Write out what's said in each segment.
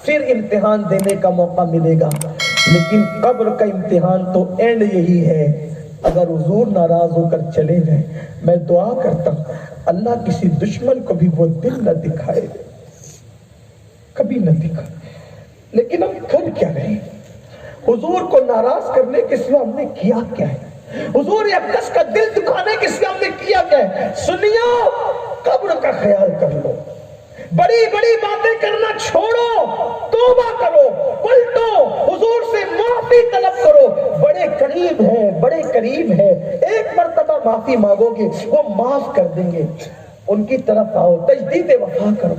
پھر امتحان دینے کا موقع ملے گا، لیکن قبر کا امتحان تو اینڈ یہی ہے۔ اگر حضور ناراض ہو کر چلے گئے، میں دعا کرتا ہوں اللہ کسی دشمن کو بھی وہ دل نہ دکھائے، کبھی نہ دکھائے۔ لیکن ہم کر کیا رہے ہیں؟ حضور کو ناراض کرنے کے سوا ہم نے کیا کیا ہے؟ حضور اقدس کا دل دکھانے کے سوا ہم نے کیا کیا ہے؟ سنیو، قبر کا خیال کر لو، بڑی بڑی باتیں کرنا چھوڑو، توبہ کرو، پلٹو، حضور سے معافی طلب کرو۔ بڑے قریب ہیں، بڑے قریب ہیں، ایک مرتبہ معافی مانگو گے وہ معاف کر دیں گے۔ ان کی طرف آؤ، تجدید وفا کرو۔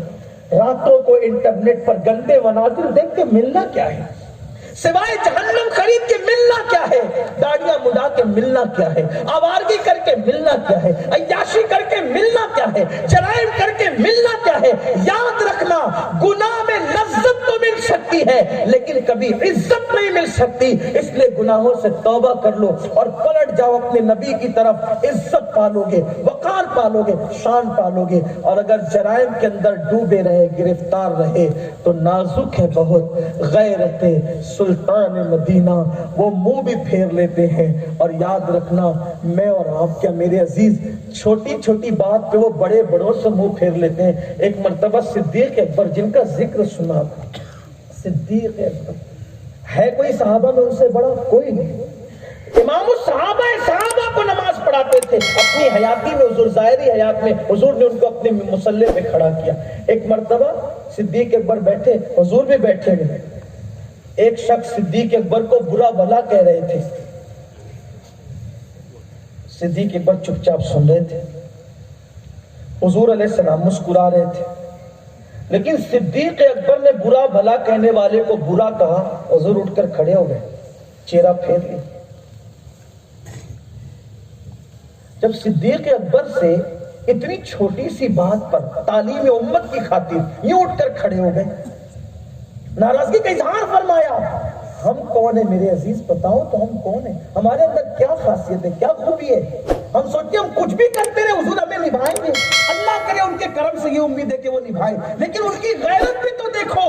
راتوں کو انٹرنیٹ پر گندے مناظر دیکھ کے ملنا کیا ہے؟ سوائے جہنم خرید کے ملنا کیا ہے؟ داڑیاں مڈا کے ملنا کیا ہے؟ آوارگی کر کے ملنا کیا ہے؟ عیاشی کر کے ملنا کیا ہے؟ جرائم کر کے ملنا کیا ہے؟ یاد رکھنا، گناہ میں لذت تو مل سکتی ہے لیکن کبھی عزت نہیں مل سکتی۔ اس لیے گناہوں سے توبہ کر لو اور پلٹ جاؤ اپنے نبی کی طرف۔ عزت پالو گے، وقار پالو گے، شان پالو گے۔ اور اگر جرائم کے اندر ڈوبے رہے، گرفتار رہے تو نازک ہے بہت غیرت سلطان مدینہ، وہ منہ بھی پھیر لیتے ہیں۔ اور یاد رکھنا، میں اور آپ کیا میرے عزیز، چھوٹی چھوٹی بات پہ وہ بڑے بڑوں سے منہ پھیر لیتے ہیں۔ ایک مرتبہ صدیق اکبر، جن کا ذکر سنا، صدیق اکبر ہے کوئی صحابہ میں ان سے بڑا؟ کوئی نہیں۔ امام الصحابہ صحابہ کو نماز پڑھاتے تھے اپنی حیاتی میں، حضور ظاہری حیات میں حضور نے ان کو اپنے مصلی پہ کھڑا کیا۔ ایک مرتبہ صدیق اکبر بیٹھے، حضور بھی بیٹھے ہوئے، ایک شخص صدیق اکبر کو برا بھلا کہہ رہے تھے۔ صدیق اکبر چپ چاپ سن رہے تھے، حضور علیہ السلام مسکرا رہے تھے، لیکن صدیق اکبر نے برا بھلا کہنے والے کو برا کہا، حضور اٹھ کر کھڑے ہو گئے، چہرہ پھیر لیا۔ جب صدیق اکبر سے اتنی چھوٹی سی بات پر تعلیم امت کی خاطر یوں اٹھ کر کھڑے ہو گئے، ناراضگی کا اظہار فرمایا۔ ہم کون ہیں میرے عزیز؟ بتاؤ تو ہم کون ہیں؟ ہمارے اندر کیا خاصیت ہے، کیا خوبی ہے؟ ہم سوچتے ہیں ہم کچھ بھی کرتے رہے حضور ہمیں نبھائیں گے، اللہ کرے ان کے کرم سے یہ امید ہے کہ وہ نبھائیں، لیکن ان کی غیرت بھی تو دیکھو۔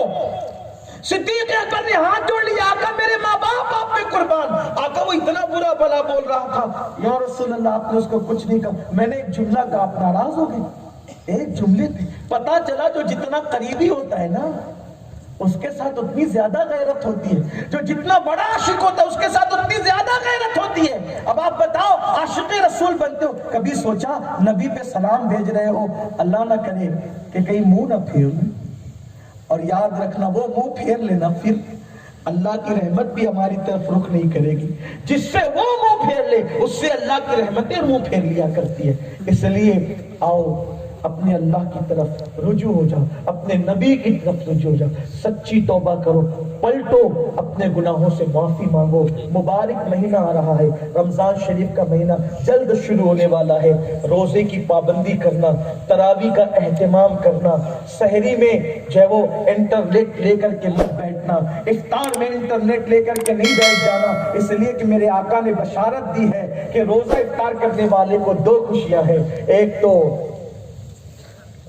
صدیق اکبر نے ہاتھ جوڑ لیا، آقا میرے ماں باپ آپ پہ قربان۔ آقا وہ اتنا برا بھلا بول رہا تھا، یا رسول اللہ آپ نے اس کو کچھ نہیں کہا، میں نے ایک جملہ کہا، آپ ناراض ہو گئے؟ ایک جملے پہ پتا چلا جو جتنا قریبی ہوتا ہے نا اس کے ساتھ اتنی زیادہ غیرت ہوتی ہے، جو جتنا بڑا عاشق ہوتا ہے اس کے ساتھ اتنی زیادہ غیرت ہوتی ہے۔ اب آپ بتاؤ، عاشق رسول بنتے ہو، کبھی سوچا نبی پہ سلام بھیج رہے ہو، اللہ نہ کرے کہ کہیں منہ نہ پھیر لیں؟ اور یاد رکھنا، وہ منہ پھیر لینا پھر اللہ کی رحمت بھی ہماری طرف رخ نہیں کرے گی۔ جس سے وہ منہ پھیر لے اس سے اللہ کی رحمتیں منہ پھیر لیا کرتی ہے۔ اس لیے آؤ اپنے اللہ کی طرف رجوع ہو جاؤ، اپنے نبی کی طرف رجوع ہو جاؤ، سچی توبہ کرو، پلٹو، اپنے گناہوں سے معافی مانگو۔ مبارک مہینہ آ رہا ہے، رمضان شریف کا مہینہ جلد شروع ہونے والا ہے۔ روزے کی پابندی کرنا، تراویح کا اہتمام کرنا، سحری میں جو ہے وہ انٹرنیٹ لے کر کے مت بیٹھنا، افطار میں انٹرنیٹ لے کر کے نہیں بیٹھ جانا، اس لیے کہ میرے آقا نے بشارت دی ہے کہ روزہ افطار کرنے والے کو دو خوشیاں ہیں، ایک تو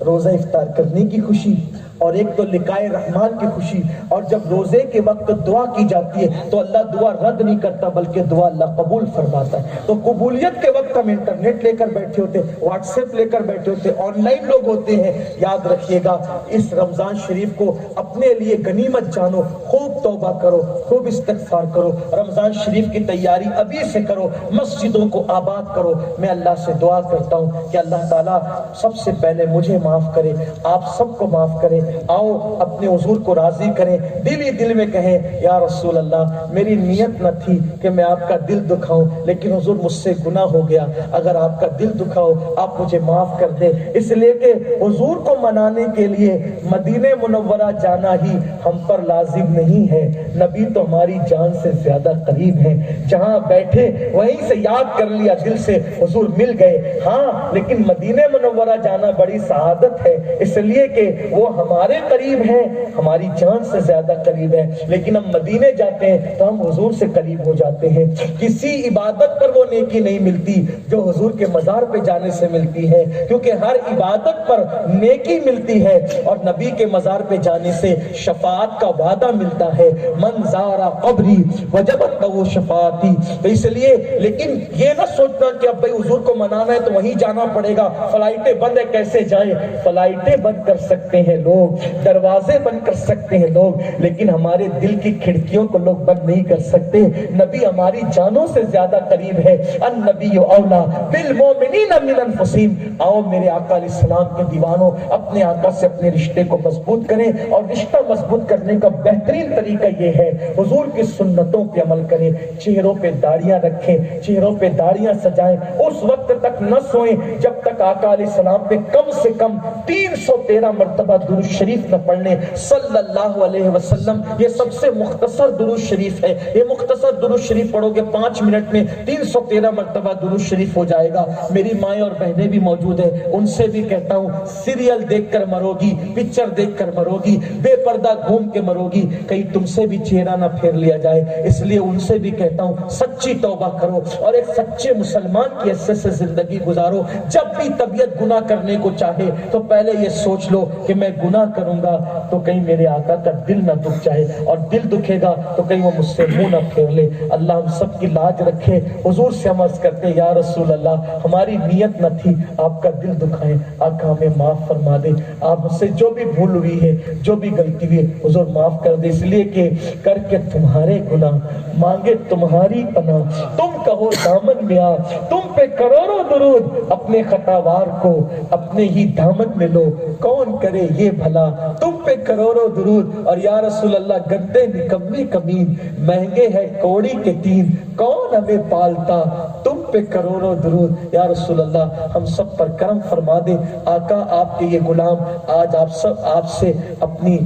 روزہ افطار کرنے کی خوشی اور ایک تو لقائے رحمان کی خوشی۔ اور جب روزے کے وقت دعا کی جاتی ہے تو اللہ دعا رد نہیں کرتا بلکہ دعا اللہ قبول فرماتا ہے۔ تو قبولیت کے وقت ہم انٹرنیٹ لے کر بیٹھے ہوتے، واٹس ایپ لے کر بیٹھے ہوتے، آن لائن لوگ ہوتے ہیں۔ یاد رکھیے گا، اس رمضان شریف کو اپنے لیے غنیمت جانو، خوب توبہ کرو، خوب استغفار کرو، رمضان شریف کی تیاری ابھی سے کرو، مسجدوں کو آباد کرو۔ میں اللہ سے دعا کرتا ہوں کہ اللہ تعالیٰ سب سے پہلے مجھے معاف کرے، آپ سب کو معاف کرے۔ آؤ اپنے حضور کو راضی کریں، دل ہی دل میں کہیں یا رسول اللہ میری نیت نہ تھی کہ میں آپ کا دل دکھاؤں، لیکن حضور مجھ سے گناہ ہو گیا، اگر آپ کا دل دکھاؤ آپ مجھے معاف کر دیں۔ اس لیے کہ حضور کو منانے کے لیے مدینہ منورہ جانا ہی ہم پر لازم نہیں ہے، نبی تو ہماری جان سے زیادہ قریب ہے، جہاں بیٹھے وہیں سے یاد کر لیا، دل سے حضور مل گئے۔ ہاں لیکن مدینہ منورہ جانا بڑی سعادت ہے، اس لیے کہ وہ ہمارے ہمارے قریب ہیں، ہماری جان سے زیادہ قریب ہے، لیکن ہم مدینے جاتے ہیں تو ہم حضور سے قریب ہو جاتے ہیں۔ کسی عبادت پر وہ نیکی نہیں ملتی جو حضور کے مزار پہ جانے سے ملتی ہے، کیونکہ ہر عبادت پر نیکی ملتی ہے اور نبی کے مزار پہ جانے سے شفاعت کا وعدہ ملتا ہے۔ من زارا قبری وجبت لہ شفاعتی۔ تو اس لیے لیکن یہ نہ سوچنا کہ اب بھائی حضور کو منانا ہے تو وہیں جانا پڑے گا، فلائٹیں بند ہے کیسے جائیں؟ فلائٹیں بند کر سکتے ہیں لوگ، دروازے بند کر سکتے ہیں لوگ، لیکن ہمارے دل کی کھڑکیوں کو لوگ بند نہیں کر سکتے۔ نبی ہماری جانوں سے زیادہ قریب ہے۔ النبی اولا بالمؤمنین من انفسہم۔ آؤ میرے آقا علیہ السلام کے دیوانوں، اپنے آقا سے اپنے رشتے کو مضبوط کریں، اور رشتہ مضبوط کرنے کا بہترین طریقہ یہ ہے حضور کی سنتوں پہ عمل کریں۔ چہروں پہ داڑیاں رکھیں، چہروں پہ داڑیاں سجائیں، اس وقت تک نہ سوئیں جب تک آقا علیہ السلام پہ کم سے کم 313 مرتبہ درود شریف نہ پڑھ لیں صلی اللہ علیہ وسلم۔ یہ سب سے مختصر درود شریف ہے، یہ مختصر درود شریف پڑھو گے 5 منٹ میں 313 مرتبہ درود شریف ہو جائے گا۔ میری مائیں اور بہنیں بھی موجود ہیں، ان سے بھی کہتا ہوں سیریل دیکھ کر مرو گی، پکچر دیکھ کر مرو گی، بے پردہ گھوم کے مرو گی، کہیں تم سے بھی چہرہ نہ پھیر لیا جائے۔ اس لیے ان سے بھی کہتا ہوں سچی توبہ کرو اور ایک سچے مسلمان کی حیثیت سے زندگی گزارو۔ جب بھی طبیعت گناہ کرنے کو چاہے تو پہلے یہ سوچ لو کہ میں گناہ کروں گا تو کہیں میرے آقا کا دل نہ دکھ جائے، اور دل دکھے گا تو کہیں وہ مجھ سے منہ نہ پھیر لے۔ اللہ ہم سب کی لاج رکھے۔ حضور سے ہم عرض کرتے ہیں یا رسول اللہ ہماری نیت نہ تھی آپ کا دل دکھائیں، آقا ہمیں معاف فرما دے، آپ سے جو بھی بھول ہوئی ہے، جو بھی غلطی ہوئی ہے حضور معاف کر دے، اس لیے کہ کر کے تمہارے گناہ مانگے تمہاری پناہ، تم کہو دامن میں آ، تم پہ کروڑوں درود، اپنے خطاوار کو اپنے ہی دامن میں لو، کون کرے یہ بھلا، تم پہ کروڑوں درود۔ اور یا رسول اللہ گندے نکمے کمین، مہنگے ہے کوڑی کے تین، کون ہمیں پالتا، تم پہ کروڑوں درود۔ یا رسول اللہ ہم سب پر کرم فرما دے۔ آقا آپ کے یہ غلام آج آپ سے اپنی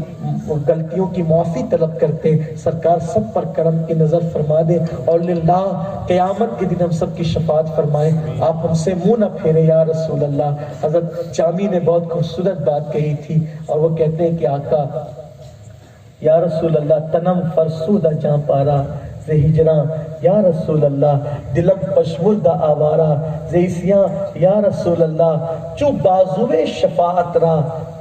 غلطیوں کی معافی طلب کرتے، سرکار سب پر کرم کی نظر فرما دے، اور للہ قیامت کے دن ہم سب کی شفاعت فرمائے۔ آپ ہم سے منہ نہ پھیرے یا رسول اللہ۔ حضرت جامی نے بہت خوبصورت بات کہی تھی، اور وہ کہتے ہیں کہ آقا یا رسول اللہ تنم فرسودہ جاں پارا زی ہجراں، یا رسول اللہ دلم پشمردہ آوارا زیسیاں، یا رسول اللہ چو بازوے شفاعت را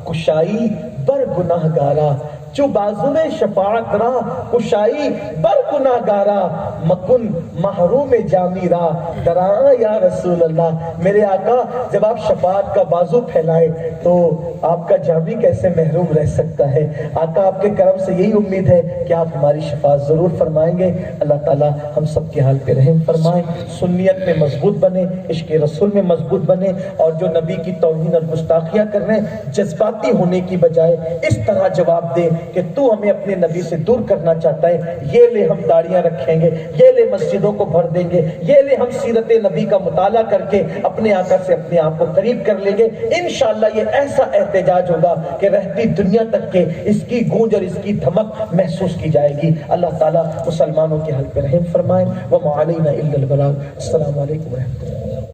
کشائی بر گناہ گارا، چو بازوے شفاعت را کشائی بر گناہ گارا، مکن محروم جامی را دراں، یا رسول اللہ میرے آقا جب آپ شفاعت کا بازو پھیلائیں تو آپ کا جامی کیسے محروم رہ سکتا ہے؟ آقا آپ کے کرم سے یہی امید ہے کہ آپ ہماری شفاعت ضرور فرمائیں گے۔ اللہ تعالی ہم سب کے حال پہ رحم فرمائیں، سنیت میں مضبوط بنے، عشق رسول میں مضبوط بنے، اور جو نبی کی توہین اور گستاخیاں کر رہے ہیں جذباتی ہونے کی بجائے اس طرح جواب دیں کہ تو ہمیں اپنے نبی سے دور کرنا چاہتا ہے، یہ لے ہم داڑیاں رکھیں گے، یہ لے مسجدوں کو بھر دیں گے، یہ لے ہم سیرت نبی کا مطالعہ کر کے اپنے آقا سے اپنے آپ کو قریب کر لیں گے۔ انشاءاللہ یہ ایسا احتجاج ہوگا کہ رہتی دنیا تک کے اس کی گونج اور اس کی دھمک محسوس کی جائے گی۔ اللہ تعالیٰ مسلمانوں کے حل پہ رحم فرمائے۔ وما علینا الا البلاغ۔ السلام علیکم ورحمۃ اللہ۔